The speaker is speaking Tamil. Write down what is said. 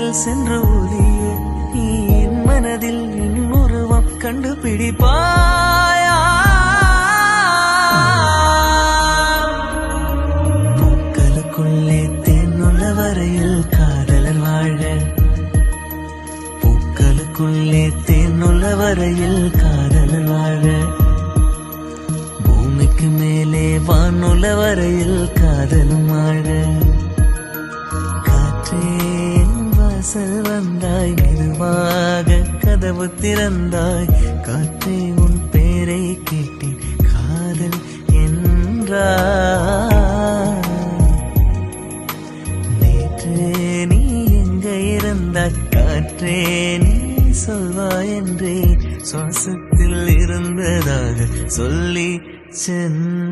வானவில் சென்று ஒளிய நீ என் மனதில் என் உருவம் கண்டுபிடிப்பாயா? பூக்களுக்குள்ளே தேனுள்ள வரையில் காதலர் வாழ, பூக்களுக்குள்ளே தேனுள்ள வரையில் காதலர் வாழ, பூமிக்கு மேலே வானுள்ள வரையில் காதலும் வாழ. காற்றேன் வாசல் வந்தாய், மெதுவாக கதவு திறந்தாய், காற்றே உன் பேரை கேட்டேன், காதல் என்றாய். நேற்றே நீ எங்க இருந்தாய், காற்றே நீ சொல்வாய் என்றே சுவாசத்தில் இருந்ததாக சொல்லி சென்றாய்.